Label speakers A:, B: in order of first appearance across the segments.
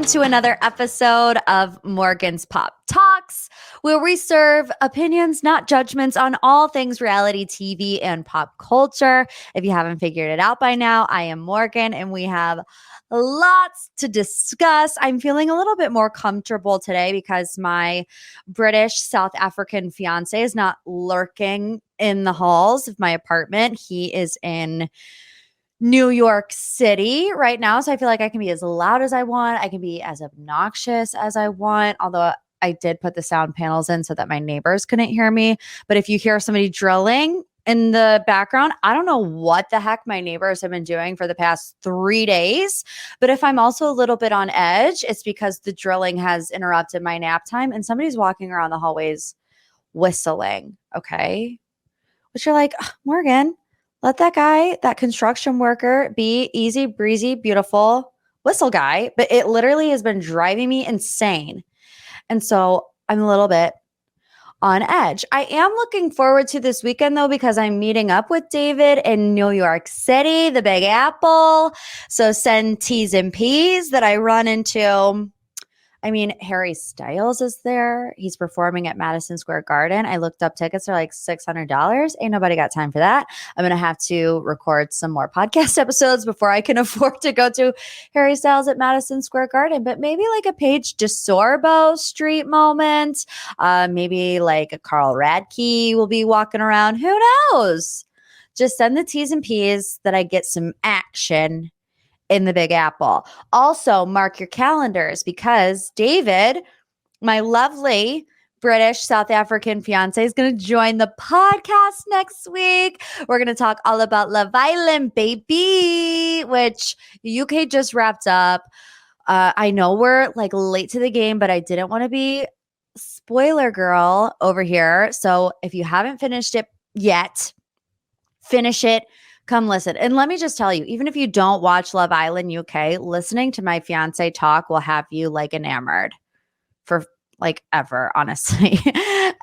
A: welcome to another episode of Morgan's Pop Talks, where we serve opinions, not judgments, on all things reality TV and pop culture. If you haven't figured it out by now, I am Morgan, and we have lots to discuss. I'm feeling a little bit more comfortable today because my British South African fiance is not lurking in the halls of my apartment. He is in New York City right now. So I feel like I can be as loud as I want. I can be as obnoxious as I want. Although I did put the sound panels in so that my neighbors couldn't hear me. But if you hear somebody drilling in the background, I don't know what the heck my neighbors have been doing for the past 3 days. But if I'm also a little bit on edge, it's because the drilling has interrupted my nap time and somebody's walking around the hallways whistling. Okay. But you're like, Morgan, let that guy, that construction worker, be easy, breezy, beautiful whistle guy. But it literally has been driving me insane. And so I'm a little bit on edge. I am looking forward to this weekend, though, because I'm meeting up with David in New York City, the Big Apple. So send T's and P's that I run into. I mean, Harry Styles is there. He's performing at Madison Square Garden. I looked up tickets are like $600. Ain't nobody got time for that. I'm going to have to record some more podcast episodes before I can afford to go to Harry Styles at Madison Square Garden. But maybe like a Paige DeSorbo street moment. Maybe like a Carl Radke will be walking around. Who knows? Just send the T's and P's that I get some action in the Big Apple. Also, mark your calendars because David, my lovely British South African fiance, is going to join the podcast next week. We're going to talk all about Love Island, baby, which UK just wrapped up. I know we're like late to the game, but I didn't want to be spoiler girl over here. So if you haven't finished it yet, finish it. Come listen. And let me just tell you, even if you don't watch Love Island UK, listening to my fiance talk will have you like enamored for like ever, honestly.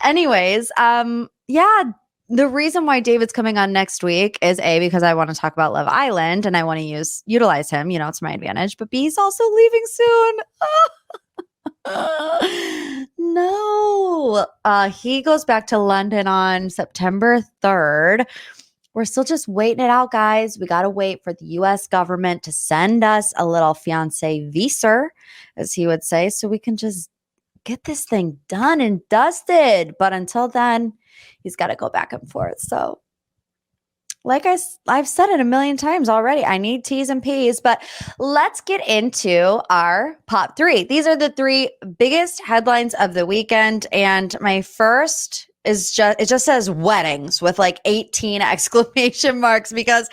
A: Anyways, yeah, the reason why David's coming on next week is A, because I want to talk about Love Island and I want to utilize him, you know, to my advantage, but B, he's also leaving soon. No, he goes back to London on September 3rd. We're still just waiting it out, guys. We got to wait for the U.S. government to send us a little fiance visa, as he would say, so we can just get this thing done and dusted. But until then, he's got to go back and forth. So like I've said it a million times already, I need T's and P's. But let's get into our Pop 3. These are the 3 biggest headlines of the weekend. And my first it just says weddings with like 18 exclamation marks because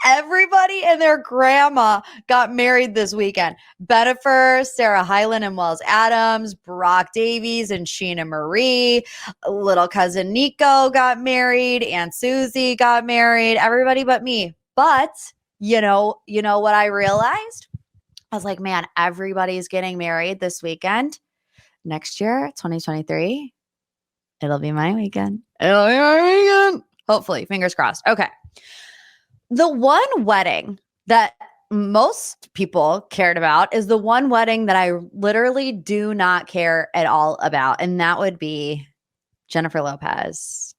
A: everybody and their grandma got married this weekend. Bennifer, Sarah Hyland and Wells Adams, Brock Davies and Sheena Marie, little cousin Nico got married, Aunt Susie got married, everybody but me. But you know what I realized? I was like, man, everybody's getting married this weekend. Next year, 2023. It'll be my weekend. Hopefully, fingers crossed. Okay. The one wedding that most people cared about is the one wedding that I literally do not care at all about. And that would be Jennifer Lopez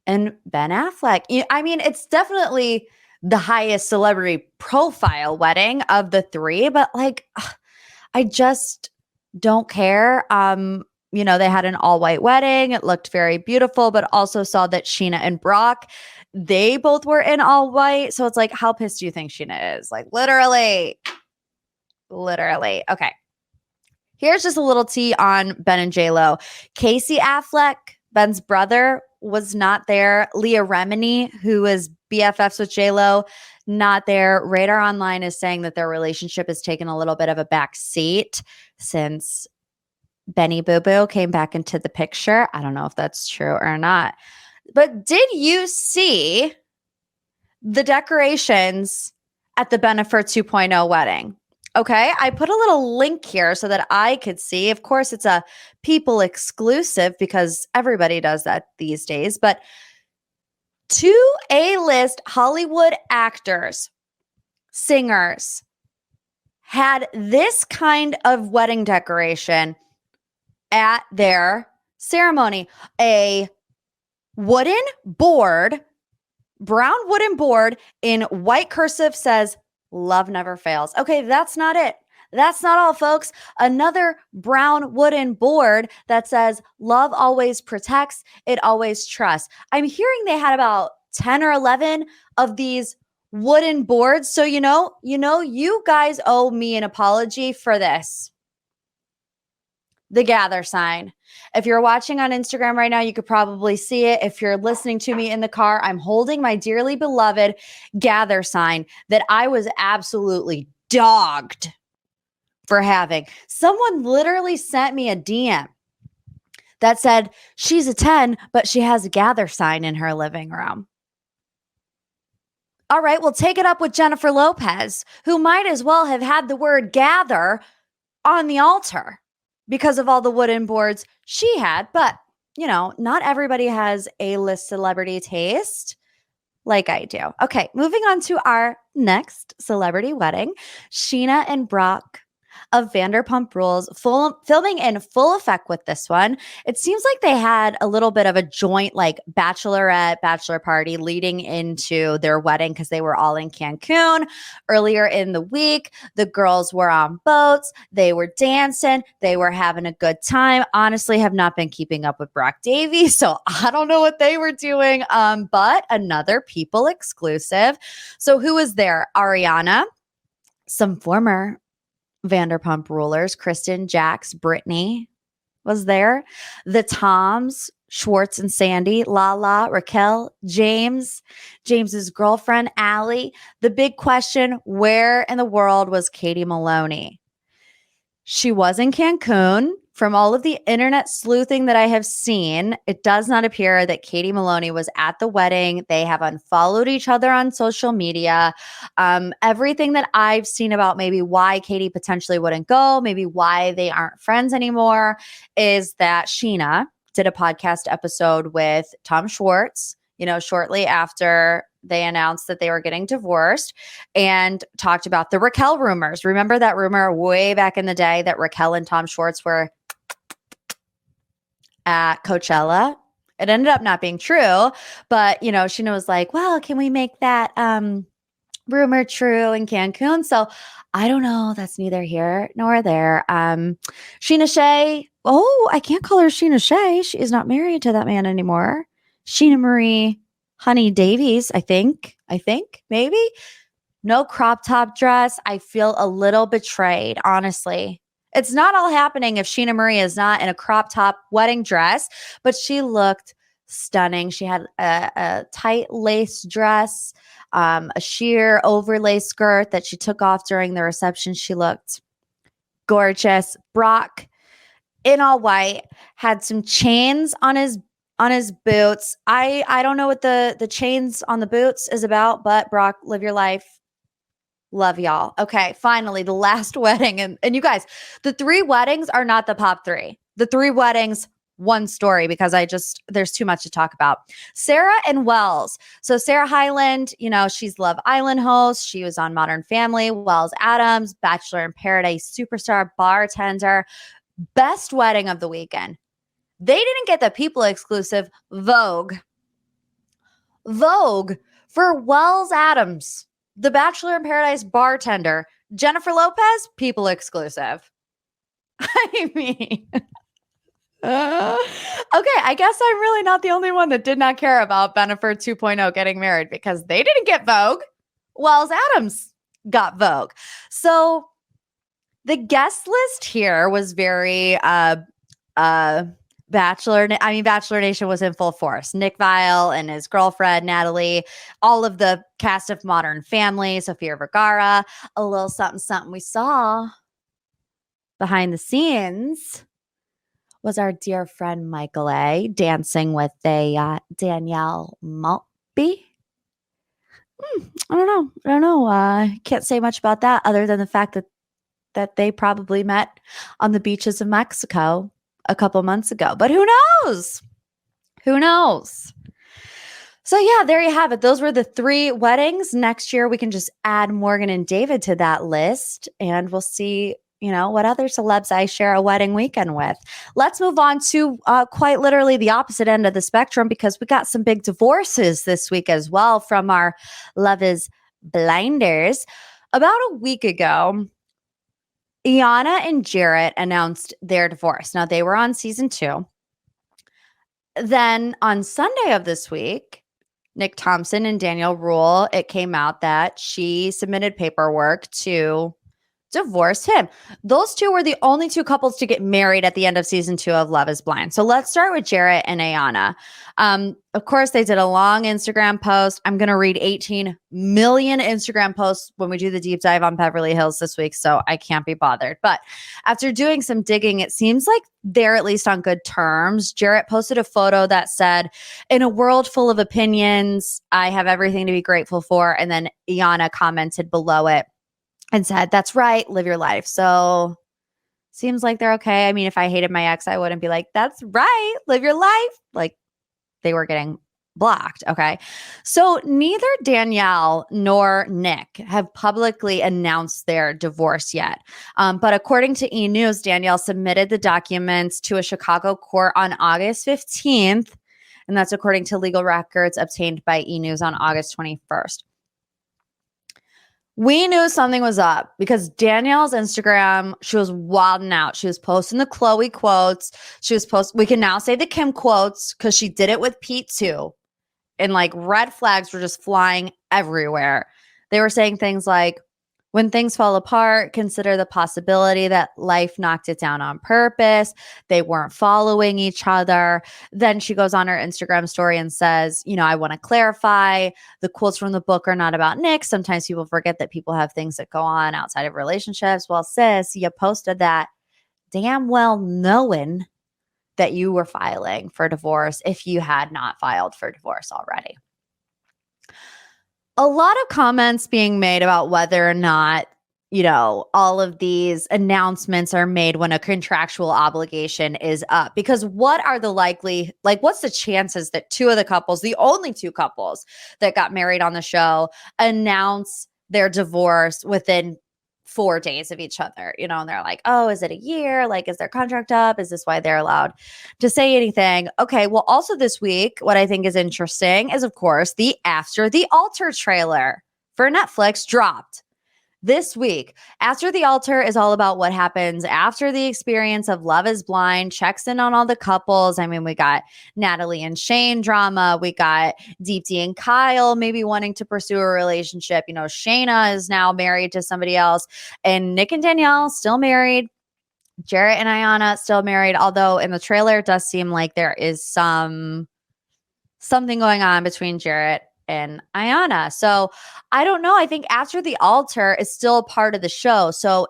A: and Ben Affleck. I mean, it's definitely the highest celebrity profile wedding of the 3, but like, I just don't care. They had an all-white wedding. It looked very beautiful, but also saw that Sheena and Brock, they both were in all white. So it's like, how pissed do you think Sheena is? Like, literally. Okay. Here's just a little tea on Ben and J-Lo. Casey Affleck, Ben's brother, was not there. Leah Remini, who is BFFs with J-Lo, not there. Radar Online is saying that their relationship has taken a little bit of a back seat since Benny Boo Boo came back into the picture. I don't know if that's true or not. But did you see the decorations at the Bennifer 2.0 wedding? Okay, I put a little link here so that I could see. Of course, it's a people exclusive because everybody does that these days. But 2 A-list Hollywood actors, singers, had this kind of wedding decoration at their ceremony. A wooden board, brown wooden board in white cursive says, "Love never fails." Okay, that's not it. That's not all, folks. Another brown wooden board that says, "Love always protects, it always trusts." I'm hearing they had about 10 or 11 of these wooden boards. So, you guys owe me an apology for this. The gather sign. If you're watching on Instagram right now, you could probably see it. If you're listening to me in the car, I'm holding my dearly beloved gather sign that I was absolutely dogged for having. Someone literally sent me a DM that said she's a 10, but she has a gather sign in her living room. All right, well, take it up with Jennifer Lopez, who might as well have had the word gather on the altar because of all the wooden boards she had. But, not everybody has A-list celebrity taste like I do. Okay, moving on to our next celebrity wedding. Sheena and Brock of Vanderpump Rules, filming in full effect with this one. It seems like they had a little bit of a joint bachelor party leading into their wedding because they were all in Cancun earlier in the week. The girls were on boats. They were dancing. They were having a good time. Honestly, have not been keeping up with Brock Davies, so I don't know what they were doing, but another People exclusive. So who was there? Ariana, some former Vanderpump Rulers, Kristen, Jax, Brittany was there. The Toms, Schwartz and Sandy, Lala, Raquel, James's girlfriend, Allie. The big question, where in the world was Katie Maloney? She was in Cancun. From all of the internet sleuthing that I have seen, it does not appear that Katie Maloney was at the wedding. They have unfollowed each other on social media. Everything that I've seen about maybe why Katie potentially wouldn't go, maybe why they aren't friends anymore, is that Sheena did a podcast episode with Tom Schwartz, shortly after they announced that they were getting divorced, and talked about the Raquel rumors. Remember that rumor way back in the day that Raquel and Tom Schwartz were at Coachella? It ended up not being true, but Sheena was like, well, can we make that rumor true in Cancun? So I don't know. That's neither here nor there. Sheena Shea. Oh, I can't call her Sheena Shea. She is not married to that man anymore. Sheena Marie Honey Davies, I think, maybe. No crop top dress. I feel a little betrayed, honestly. It's not all happening if Sheena Marie is not in a crop top wedding dress, but she looked stunning. She had a tight lace dress, a sheer overlay skirt that she took off during the reception. She looked gorgeous. Brock, in all white, had some chains on his boots. I don't know what the chains on the boots is about, but Brock, live your life. Love y'all. Okay, finally, the last wedding. And you guys, the 3 weddings are not the pop 3. The 3 weddings, one story, because there's too much to talk about. Sarah and Wells. So Sarah Hyland, she's Love Island host. She was on Modern Family. Wells Adams, Bachelor in Paradise superstar, bartender. Best wedding of the weekend. They didn't get the People exclusive Vogue for Wells Adams, the Bachelor in Paradise bartender. Jennifer Lopez, People exclusive. I mean, okay, I guess I'm really not the only one that did not care about Bennifer 2.0 getting married, because they didn't get Vogue. Wells Adams got Vogue. So the guest list here was very Bachelor Nation was in full force. Nick Viall and his girlfriend, Natalie, all of the cast of Modern Family, Sofia Vergara, a little something we saw behind the scenes was our dear friend Michael A. dancing with a Danielle Maltby. I don't know. Can't say much about that other than the fact that they probably met on the beaches of Mexico a couple months ago. But who knows? So yeah, there you have it. Those were the 3 weddings. Next year, we can just add Morgan and David to that list, and we'll see, what other celebs I share a wedding weekend with. Let's move on to quite literally the opposite end of the spectrum, because we got some big divorces this week as well from our Love is Blinders. About a week ago, Iyanna and Jarrett announced their divorce. Now, they were on season 2. Then on Sunday of this week, Nick Thompson and Danielle Rule, it came out that she submitted paperwork to divorce him. Those 2 were the only 2 couples to get married at the end of season 2 of Love is Blind. So let's start with Jarrett and Iyanna. Of course, they did a long Instagram post. I'm going to read 18 million Instagram posts when we do the deep dive on Beverly Hills this week, so I can't be bothered. But after doing some digging, it seems like they're at least on good terms. Jarrett posted a photo that said, "In a world full of opinions, I have everything to be grateful for." And then Iyanna commented below it and said, "That's right, live your life." So seems like they're okay. I mean, if I hated my ex, I wouldn't be like, "That's right, live your life." Like, they were getting blocked. Okay. So neither Danielle nor Nick have publicly announced their divorce yet. But according to E! News, Danielle submitted the documents to a Chicago court on August 15th. And that's according to legal records obtained by E! News on August 21st. We knew something was up because Danielle's Instagram, she was wilding out. She was posting the Chloe quotes. We can now say the Kim quotes because she did it with Pete too. And like red flags were just flying everywhere. They were saying things like, "When things fall apart, consider the possibility that life knocked it down on purpose. They weren't following each other." Then she goes on her Instagram story and says, "I want to clarify. The quotes from the book are not about Nick. Sometimes people forget that people have things that go on outside of relationships." Well, sis, you posted that damn well knowing that you were filing for divorce if you had not filed for divorce already. A lot of comments being made about whether or not, all of these announcements are made when a contractual obligation is up. Because what's the chances that 2 of the couples, the only 2 couples that got married on the show, announce their divorce within 4 days of each other, and they're like, "Oh, is it a year? Like, is their contract up? Is this why they're allowed to say anything?" Okay. Well, also this week, what I think is interesting is, of course, the After the Altar trailer for Netflix dropped this week. After the Altar is all about what happens after the experience of Love is Blind, checks in on all the couples. I mean, we got Natalie and Shane drama. We got Deepti and Kyle maybe wanting to pursue a relationship. Shayna is now married to somebody else, and Nick and Danielle still married. Jarrett and Iyanna still married, although in the trailer it does seem like there is something going on between Jarrett and Iyanna. So I don't know. I think After the Altar is still a part of the show. So,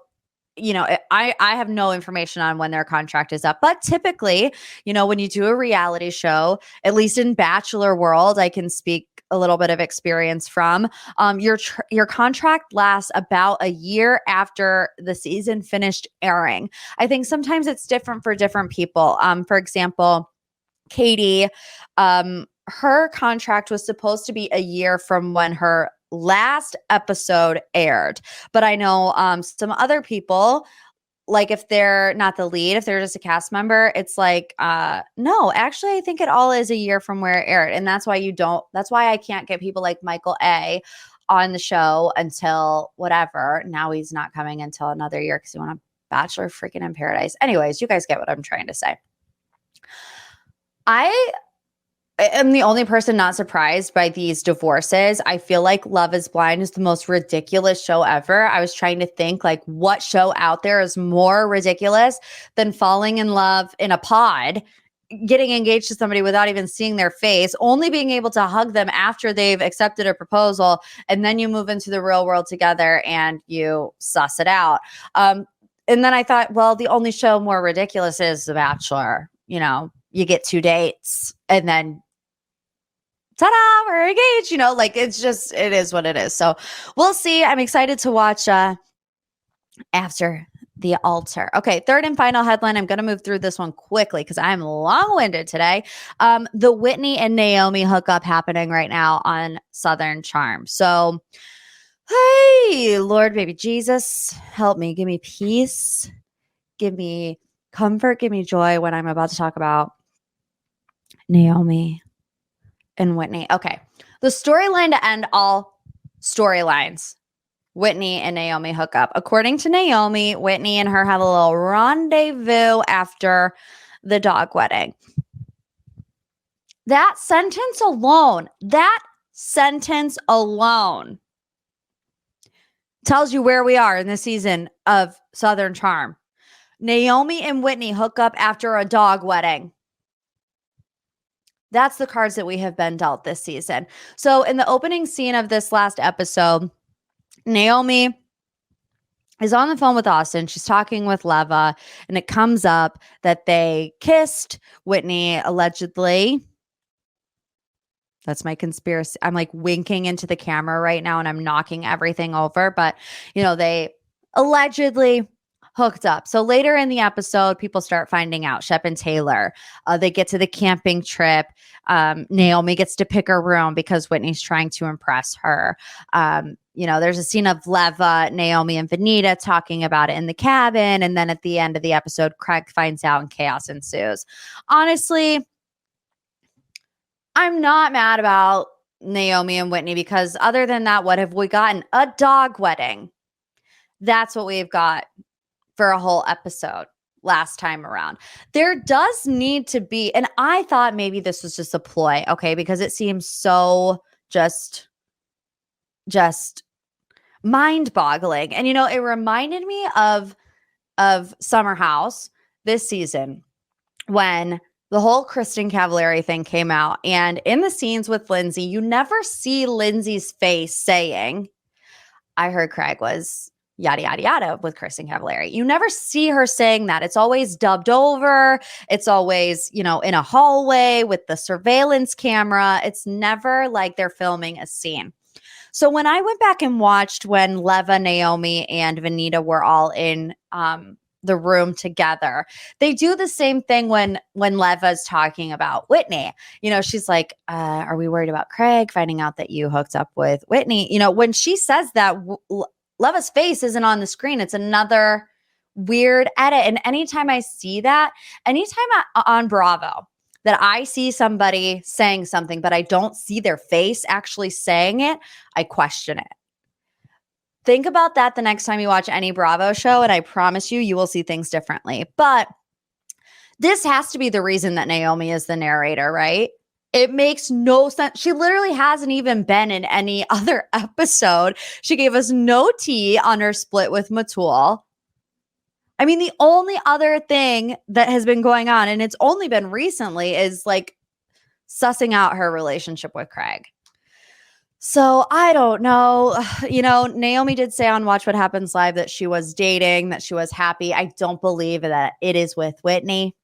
A: I have no information on when their contract is up. But typically, when you do a reality show, at least in Bachelor world, I can speak a little bit of experience from, your contract lasts about a year after the season finished airing. I think sometimes it's different for different people. For example, Katie, her contract was supposed to be a year from when her last episode aired. But I know some other people, like if they're not the lead, if they're just a cast member, it's like, no, actually, I think it all is a year from where it aired. And that's why I can't get people like Michael A on the show until whatever. Now he's not coming until another year because he won a Bachelor freaking in Paradise. Anyways, you guys get what I'm trying to say. I am the only person not surprised by these divorces. I feel like Love is Blind is the most ridiculous show ever. I was trying to think like what show out there is more ridiculous than falling in love in a pod, getting engaged to somebody without even seeing their face, only being able to hug them after they've accepted a proposal, and then you move into the real world together and you suss it out. And then I thought, well, the only show more ridiculous is The Bachelor. You get 2 dates and then ta-da, we're engaged, it is what it is. So we'll see. I'm excited to watch After the altar. Okay, third and final headline. I'm going to move through this one quickly because I'm long-winded today. The Whitney and Naomi hookup happening right now on Southern Charm. So, hey, Lord, baby Jesus, help me. Give me peace. Give me comfort. Give me joy when I'm about to talk about Naomi and Whitney. Okay, the storyline to end all storylines. Whitney and Naomi hook up. According to Naomi, Whitney and her have a little rendezvous after the dog wedding. That sentence alone tells you where we are in the season of Southern Charm. Naomi and Whitney hook up after a dog wedding. That's the cards that we have been dealt this season. So in the opening scene of this last episode, Naomi is on the phone with Austin. She's talking with Leva, and it comes up that they kissed. Whitney allegedly. That's my conspiracy. I'm like winking into the camera right now, and I'm knocking everything over. But, they allegedly hooked up. So later in the episode, people start finding out. Shep and Taylor, they get to the camping trip. Naomi gets to pick her room because Whitney's trying to impress her. There's a scene of Leva, Naomi, and Venita talking about it in the cabin. And then at the end of the episode, Craig finds out and chaos ensues. Honestly, I'm not mad about Naomi and Whitney because other than that, what have we gotten? A dog wedding. That's what we've got for a whole episode last time around. There does need to be, and I thought maybe this was just a ploy, okay, because it seems so just mind-boggling. And it reminded me of Summer House this season when the whole Kristen Cavallari thing came out. And in the scenes with Lindsay, you never see Lindsay's face saying, I heard Craig was yada, yada, yada with Kristen Cavallari. You never see her saying that. It's always dubbed over. It's always, in a hallway with the surveillance camera. It's never like they're filming a scene. So when I went back and watched when Leva, Naomi, and Venita were all in the room together, they do the same thing when Leva's talking about Whitney. She's like, are we worried about Craig finding out that you hooked up with Whitney? When she says that, Leva's face isn't on the screen. It's another weird edit. And anytime I see that, on Bravo, that I see somebody saying something, but I don't see their face actually saying it, I question it. Think about that the next time you watch any Bravo show, and I promise you will see things differently. But this has to be the reason that Naomi is the narrator, right? It makes no sense. She literally hasn't even been in any other episode. She gave us no tea on her split with Matul. I mean, the only other thing that has been going on, and it's only been recently, is like sussing out her relationship with Craig. So I don't know. Naomi did say on Watch What Happens Live that she was dating, that she was happy. I don't believe that it is with Whitney.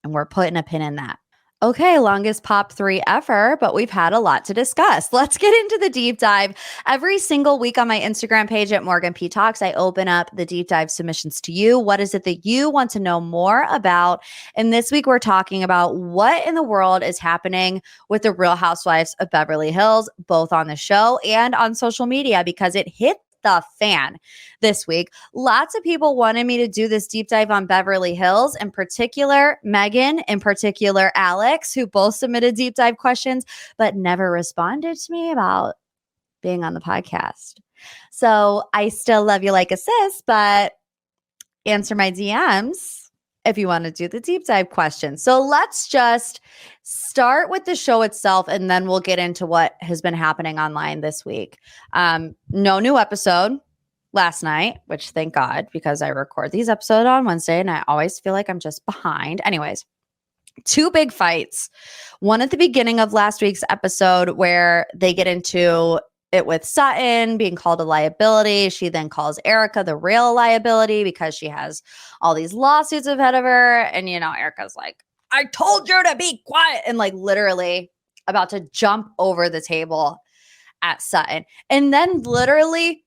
A: And we're putting a pin in that. Okay, longest pop 3 ever, but we've had a lot to discuss. Let's get into the deep dive. Every single week on my Instagram page at Morgan P Talks, I open up the deep dive submissions to you. What is it that you want to know more about? And this week we're talking about what in the world is happening with the Real Housewives of Beverly Hills, both on the show and on social media, because it hit the fan this week. Lots of people wanted me to do this deep dive on Beverly Hills, in particular Megan, in particular Alex, who both submitted deep dive questions but never responded to me about being on the podcast. So I still love you like a sis, but answer my DMs if you want to do the deep dive questions. So let's just start with the show itself, and then we'll get into what has been happening online this week. No new episode last night, which thank God, because I record these episodes on Wednesday and I always feel like I'm just behind. Anyways, 2 big fights. One at the beginning of last week's episode where they get into it with Sutton being called a liability. She then calls Erica the real liability because she has all these lawsuits ahead of her. And, Erica's like, I told you to be quiet. And like literally about to jump over the table at Sutton. And then literally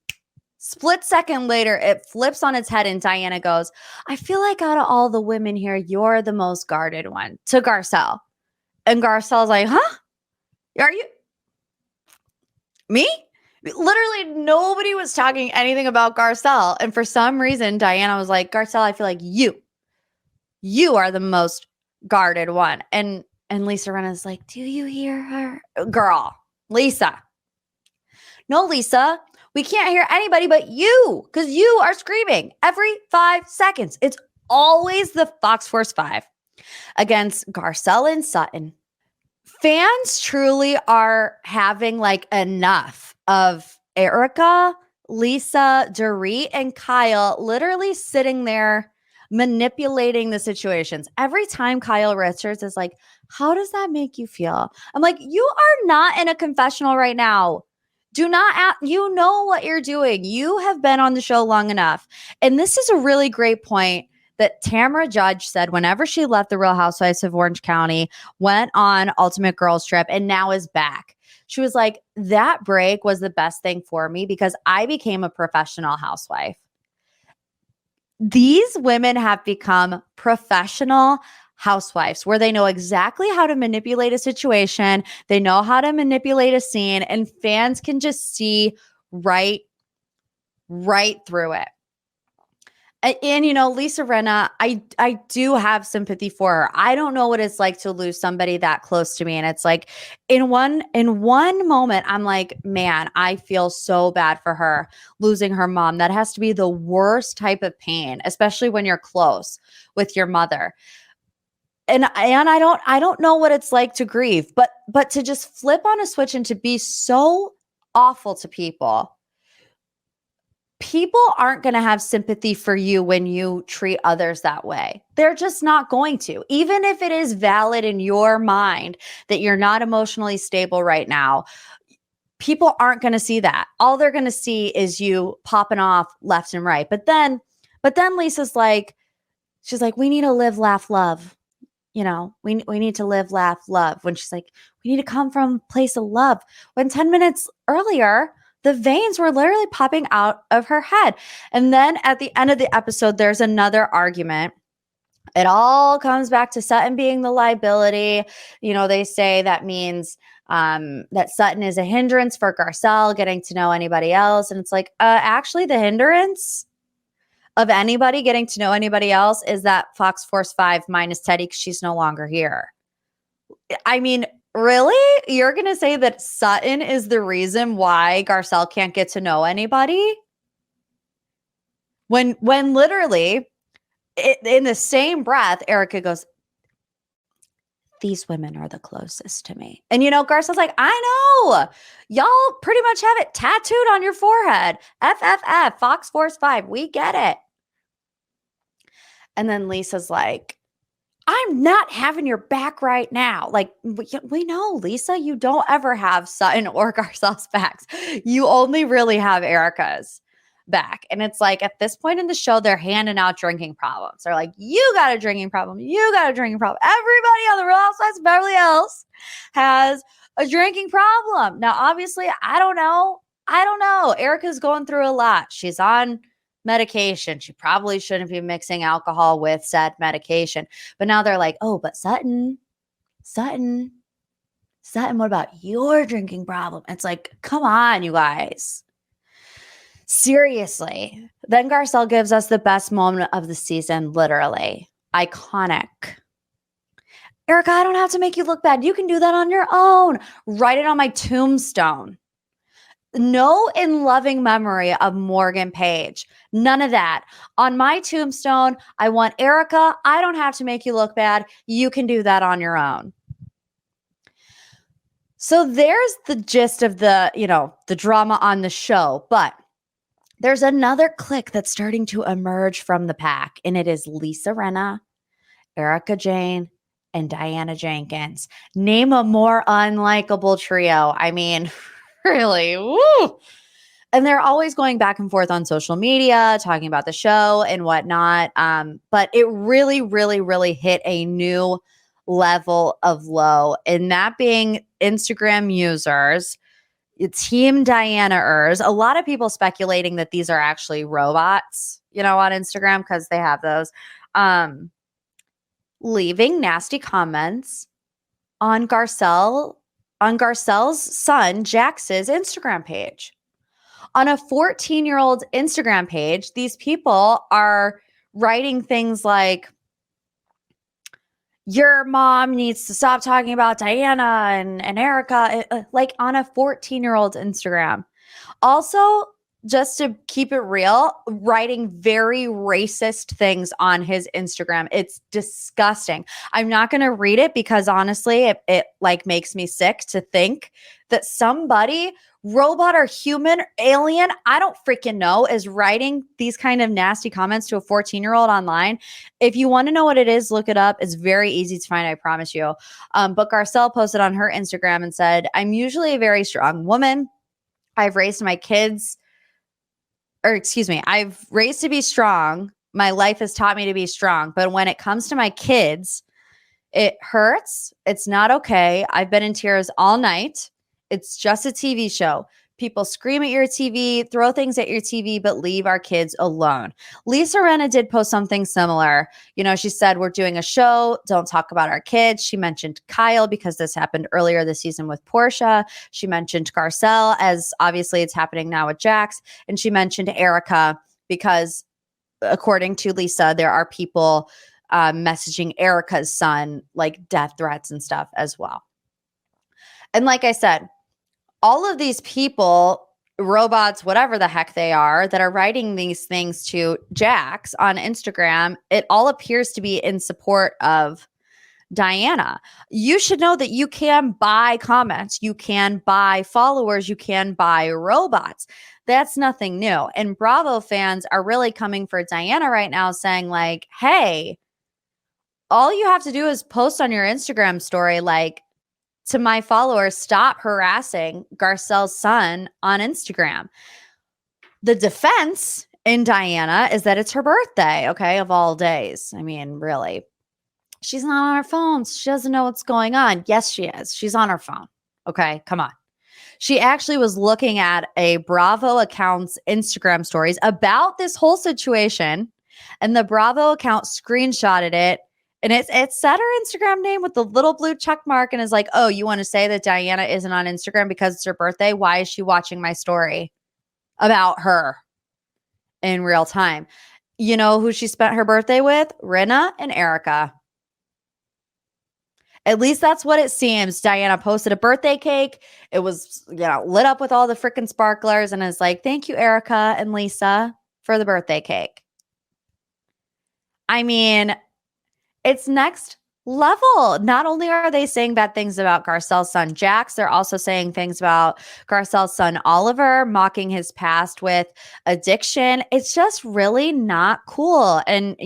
A: Split second later, it flips on its head and Diana goes, I feel like out of all the women here, you're the most guarded one, to Garcelle. And Garcelle's like, huh? Are you? Me? Literally nobody was talking anything about Garcelle. And for some reason, Diana was like, Garcelle, I feel like you are the most guarded one. And Lisa Rinna's like, do you hear her? Girl, Lisa. No, Lisa, we can't hear anybody but you because you are screaming every 5 seconds. It's always the Fox Force 5 against Garcelle and Sutton. Fans truly are having like enough of Erica, Lisa, Dorit, and Kyle literally sitting there manipulating the situations. Every time Kyle Richards is like, how does that make you feel? I'm like, you are not in a confessional right now. Do not, you know what you're doing. You have been on the show long enough. And this is a really great point that Tamara Judge said whenever she left the Real Housewives of Orange County, went on Ultimate Girls Trip, and now is back. She was like, that break was the best thing for me because I became a professional housewife. These women have become professional housewives where they know exactly how to manipulate a situation. They know how to manipulate a scene, and fans can just see right through it. And you know, Lisa Rinna, I do have sympathy for her. I don't know what it's like to lose somebody that close to me. And it's like in one moment, I'm like, man, I feel so bad for her losing her mom. That has to be the worst type of pain, especially when you're close with your mother. And I don't know what it's like to grieve, but to just flip on a switch and to be so awful to people. People aren't going to have sympathy for you when you treat others that way. They're just not going to. Even if it is valid in your mind that you're not emotionally stable right now, people aren't going to see that. All they're going to see is you popping off left and right. But then Lisa's like, she's like, we need to live, laugh, love. You know, we need to live, laugh, love. When she's like, we need to come from a place of love. When 10 minutes earlier, the veins were literally popping out of her head. And then at the end of the episode, there's another argument. It all comes back to Sutton being the liability. You know, they say that means that Sutton is a hindrance for Garcelle getting to know anybody else. And it's like, actually, the hindrance of anybody getting to know anybody else is that Fox Force 5 minus Teddy because she's no longer here. I mean, really? You're going to say that Sutton is the reason why Garcelle can't get to know anybody? When literally, in the same breath, Erica goes, these women are the closest to me. And, you know, Garcelle's like, I know. Y'all pretty much have it tattooed on your forehead. FFF, Fox Force 5. We get it. And then Lisa's like, I'm not having your back right now. Like, we know, Lisa, you don't ever have Sutton or Garcelle's backs. You only really have Erica's back. And it's like, at this point in the show, they're handing out drinking problems. They're like, you got a drinking problem. You got a drinking problem. Everybody on the Real Housewives of Beverly Hills has a drinking problem. Now, obviously, I don't know. Erica's going through a lot. She's on medication. She probably shouldn't be mixing alcohol with said medication. But now they're like, oh, but Sutton, what about your drinking problem? It's like, come on, you guys. Seriously. Then Garcelle gives us the best moment of the season, literally. Iconic. Erica, I don't have to make you look bad. You can do that on your own. Write it on my tombstone. No in loving memory of Morgan Page. None of that. On my tombstone, I want Erica. I don't have to make you look bad. You can do that on your own. So there's the gist of the drama on the show. But there's another clique that's starting to emerge from the pack, and it is Lisa Rinna, Erica Jane, and Diana Jenkins. Name a more unlikable trio. I mean, really, woo! And they're always going back and forth on social media, talking about the show and whatnot. But it really, really, really hit a new level of low. And that being Instagram users Team Diana-ers. A lot of people speculating that these are actually robots, on Instagram because they have those. Leaving nasty comments on Garcelle's son Jax's Instagram page. On a 14-year-old Instagram page, these people are writing things like, your mom needs to stop talking about Diana and Erica, like on a 14-year-old Instagram. Also, just to keep it real, writing very racist things on his Instagram. It's disgusting. I'm not going to read it because honestly, it like makes me sick to think that somebody, robot or human, alien, I don't freaking know, is writing these kind of nasty comments to a 14-year-old online. If you want to know what it is, look it up. It's very easy to find, I promise you. But Garcelle posted on her Instagram and said, I'm usually a very strong woman. I've raised to be strong. My life has taught me to be strong. But when it comes to my kids, it hurts. It's not okay. I've been in tears all night. It's just a TV show. People scream at your TV, throw things at your TV, but leave our kids alone. Lisa Rinna did post something similar. She said, we're doing a show. Don't talk about our kids. She mentioned Kyle because this happened earlier this season with Portia. She mentioned Garcelle as obviously it's happening now with Jax. And she mentioned Erica because according to Lisa, there are people messaging Erica's son like death threats and stuff as well. And like I said, all of these people, robots, whatever the heck they are, that are writing these things to Jax on Instagram, it all appears to be in support of Diana. You should know that you can buy comments, you can buy followers, you can buy robots. That's nothing new. And Bravo fans are really coming for Diana right now, saying like, hey, all you have to do is post on your Instagram story like, to my followers, stop harassing Garcelle's son on Instagram. The defense in Diana is that it's her birthday, okay, of all days. I mean, really. She's not on her phone. She doesn't know what's going on. Yes, she is. She's on her phone. Okay, come on. She actually was looking at a Bravo account's Instagram stories about this whole situation, and the Bravo account screenshotted it. And it said her Instagram name with the little blue check mark and is like, oh, you want to say that Diana isn't on Instagram because it's her birthday? Why is she watching my story about her in real time? You know who she spent her birthday with? Rinna and Erica. At least that's what it seems. Diana posted a birthday cake. It was, lit up with all the freaking sparklers and is like, thank you, Erica and Lisa, for the birthday cake. I mean, it's next level. Not only are they saying bad things about Garcelle's son, Jax, they're also saying things about Garcelle's son, Oliver, mocking his past with addiction. It's just really not cool. And,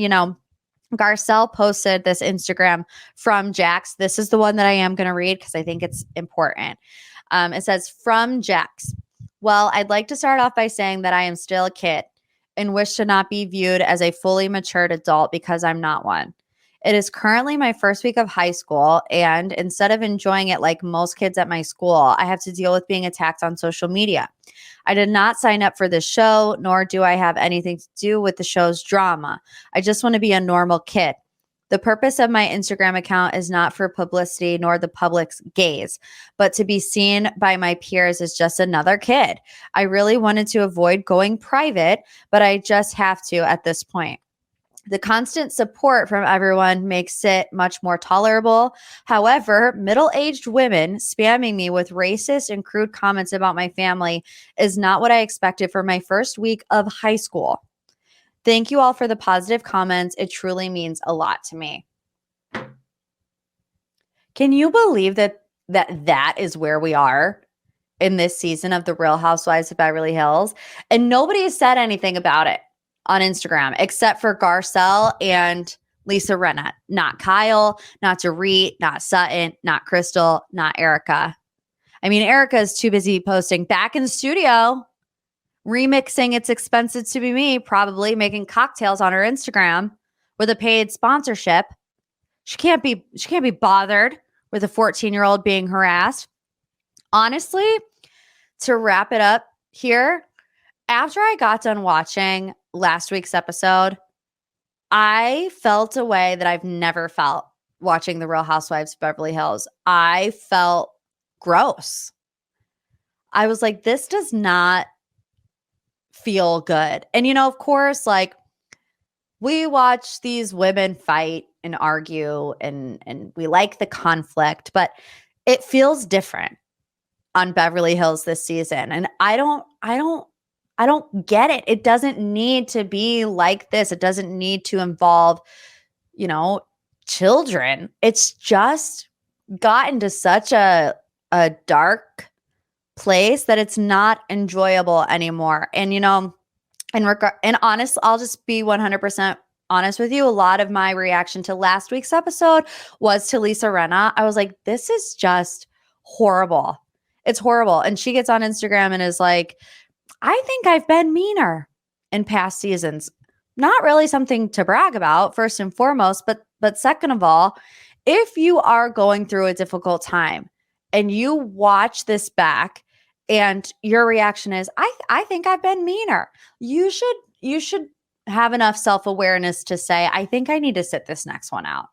A: Garcelle posted this Instagram from Jax. This is the one that I am going to read because I think it's important. It says, from Jax. Well, I'd like to start off by saying that I am still a kid and wish to not be viewed as a fully matured adult because I'm not one. It is currently my first week of high school, and instead of enjoying it like most kids at my school, I have to deal with being attacked on social media. I did not sign up for this show, nor do I have anything to do with the show's drama. I just want to be a normal kid. The purpose of my Instagram account is not for publicity nor the public's gaze, but to be seen by my peers as just another kid. I really wanted to avoid going private, but I just have to at this point. The constant support from everyone makes it much more tolerable. However, middle-aged women spamming me with racist and crude comments about my family is not what I expected for my first week of high school. Thank you all for the positive comments. It truly means a lot to me. Can you believe that is where we are in this season of The Real Housewives of Beverly Hills? And nobody has said anything about it on Instagram, except for Garcelle and Lisa Rinna. Not Kyle, not Dorit, not Sutton, not Crystal, not Erica. I mean, Erica is too busy posting back in the studio, remixing It's Expensive to Be Me, probably making cocktails on her Instagram with a paid sponsorship. She can't be bothered with a 14-year-old being harassed. Honestly, to wrap it up here, after I got done watching last week's episode, I felt a way that I've never felt watching The Real Housewives of Beverly Hills. I felt gross. I was like, this does not feel good. And, of course, like, we watch these women fight and argue and we like the conflict, but it feels different on Beverly Hills this season. And I don't get it. It doesn't need to be like this. It doesn't need to involve, children. It's just gotten to such a dark place that it's not enjoyable anymore. And, and honest, I'll just be 100% honest with you. A lot of my reaction to last week's episode was to Lisa Rinna. I was like, this is just horrible. It's horrible. And she gets on Instagram and is like, I think I've been meaner in past seasons. Not really something to brag about, first and foremost, but second of all, if you are going through a difficult time and you watch this back and your reaction is, I think I've been meaner, you should have enough self-awareness to say, I think I need to sit this next one out.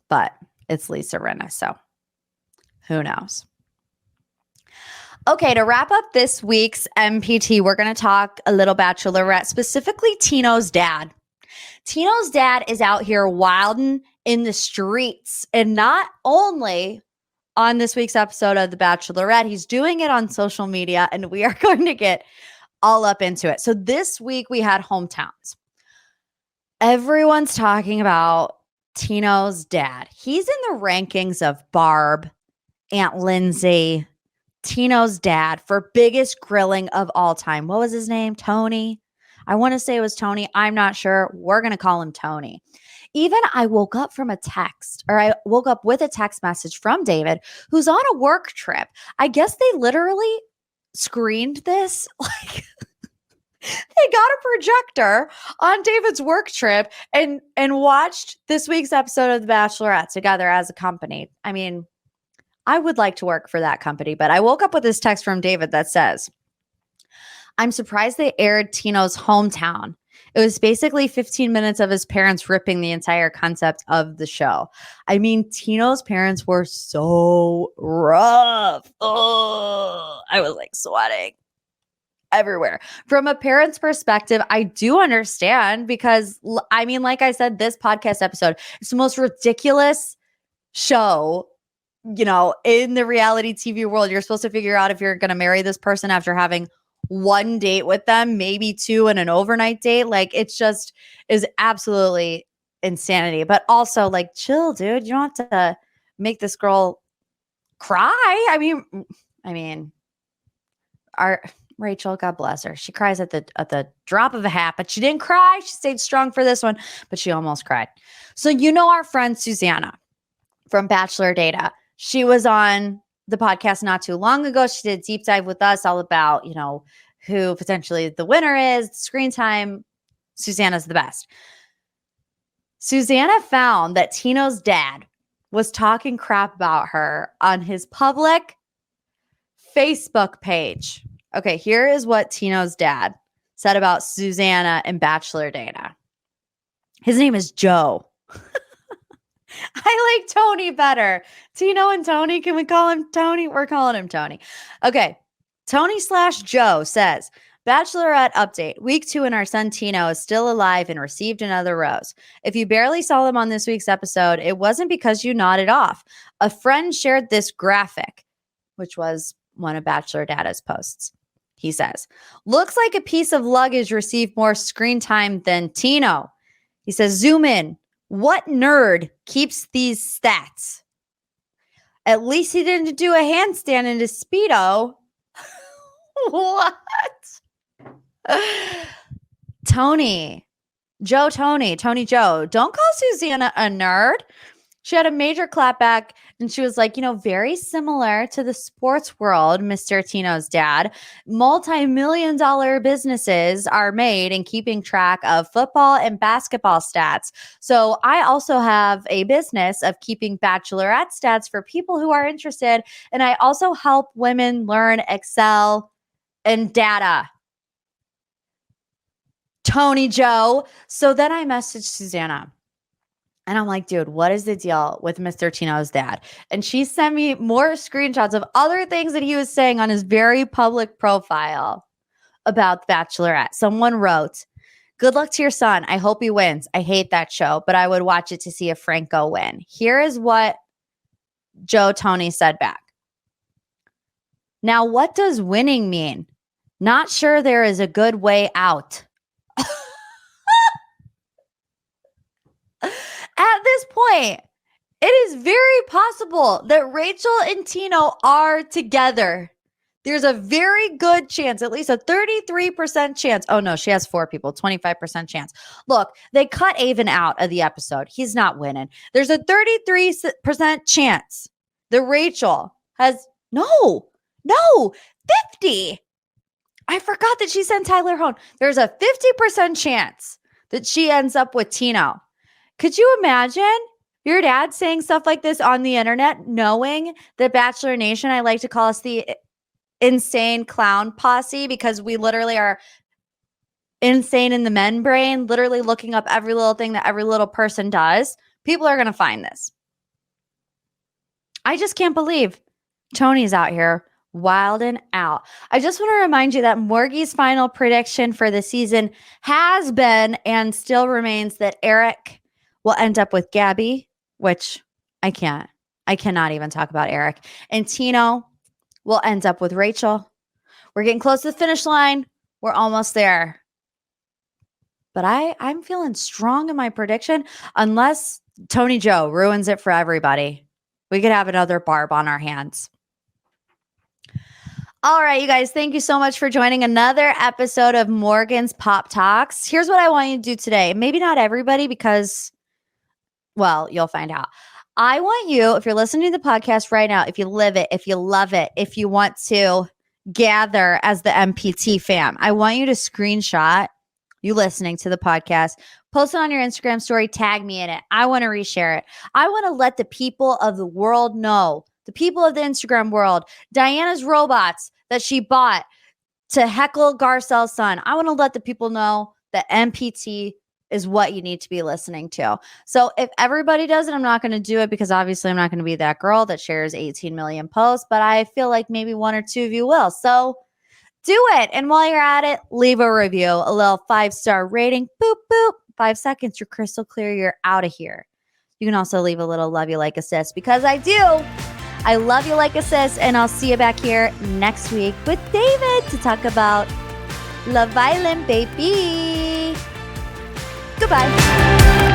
A: But it's Lisa Rinna, so who knows? Okay, to wrap up this week's MPT, we're going to talk a little Bachelorette, specifically Tino's dad. Tino's dad is out here wilding in the streets, and not only on this week's episode of The Bachelorette, he's doing it on social media, and we are going to get all up into it. So this week we had hometowns. Everyone's talking about Tino's dad. He's in the rankings of Barb, Aunt Lindsay, Tino's dad for biggest grilling of all time. What was his name? Tony? I want to say it was Tony. I'm not sure. We're going to call him Tony. Even I woke up with a text message from David, who's on a work trip. I guess they literally screened this. Like, they got a projector on David's work trip and watched this week's episode of The Bachelorette together as a company. I mean, I would like to work for that company, but I woke up with this text from David that says, I'm surprised they aired Tino's hometown. It was basically 15 minutes of his parents ripping the entire concept of the show. I mean, Tino's parents were so rough. Oh, I was like sweating everywhere. From a parent's perspective, I do understand because, I mean, like I said, this podcast episode, it's the most ridiculous show in the reality TV world. You're supposed to figure out if you're going to marry this person after having one date with them, maybe two, and an overnight date. Like, it's just is absolutely insanity. But also, like, chill, dude. You don't have to make this girl cry. I mean, our Rachel, God bless her. She cries at the drop of a hat, but she didn't cry. She stayed strong for this one, but she almost cried. So our friend Susanna from Bachelor Data. She was on the podcast not too long ago. She did a deep dive with us all about, who potentially the winner is, screen time. Susanna's the best. Susanna found that Tino's dad was talking crap about her on his public Facebook page. Okay, here is what Tino's dad said about Susanna and Bachelor Data. His name is Joe. I like Tony better. Tino and Tony. Can we call him Tony? We're calling him Tony. Okay. Tony/Joe says, Bachelorette update. Week 2 and our son Tino is still alive and received another rose. If you barely saw them on this week's episode, it wasn't because you nodded off. A friend shared this graphic, which was one of Bachelor Data's posts. He says, looks like a piece of luggage received more screen time than Tino. He says, zoom in. What nerd keeps these stats? At least he didn't do a handstand in his Speedo. What? Tony Joe, don't call Susanna a nerd. She had a major clapback and she was like, very similar to the sports world, Mr. Tino's dad. Multi-million dollar businesses are made in keeping track of football and basketball stats. So I also have a business of keeping bachelorette stats for people who are interested. And I also help women learn Excel and data. Tony Joe. So then I messaged Susanna. And I'm like, dude, what is the deal with Mr. Tino's dad? And she sent me more screenshots of other things that he was saying on his very public profile about Bachelorette. Someone wrote, good luck to your son. I hope he wins. I hate that show, but I would watch it to see if Franco win. Here is what Joe Tony said back. Now, what does winning mean? Not sure there is a good way out. At this point, it is very possible that Rachel and Tino are together. There's a very good chance, at least a 33% chance. Oh no, she has 4 people, 25% chance. Look, they cut Avon out of the episode. He's not winning. There's a 33% chance that Rachel has, no, 50. I forgot that she sent Tyler home. There's a 50% chance that she ends up with Tino. Could you imagine your dad saying stuff like this on the internet, knowing that Bachelor Nation, I like to call us the insane clown posse because we literally are insane in the men brain, literally looking up every little thing that every little person does. People are going to find this. I just can't believe Tony's out here wilding out. I just want to remind you that Morgie's final prediction for the season has been and still remains that Eric will end up with Gabby, which I cannot even talk about Eric. And Tino will end up with Rachel. We're getting close to the finish line. We're almost there. But I'm feeling strong in my prediction, unless Tony Joe ruins it for everybody. We could have another Barb on our hands. All right, you guys, thank you so much for joining another episode of Morgan's Pop Talks. Here's what I want you to do today. Maybe not everybody because, well, you'll find out. I want you, if you're listening to the podcast right now, if you live it, if you love it, if you want to gather as the MPT fam, I want you to screenshot you listening to the podcast, post it on your Instagram story, tag me in it. I want to reshare it. I want to let the people of the world know, the people of the Instagram world, Diana's robots that she bought to heckle Garcelle's son. I want to let the people know that MPT is what you need to be listening to. So if everybody does it, I'm not going to do it because obviously I'm not going to be that girl that shares 18 million posts, but I feel like maybe 1 or 2 of you will. So do it. And while you're at it, leave a review, a little 5-star rating. Boop, boop. 5 seconds. You're crystal clear. You're out of here. You can also leave a little love you like assist because I do. I love you like assist. And I'll see you back here next week with David to talk about Love Island, baby. Goodbye.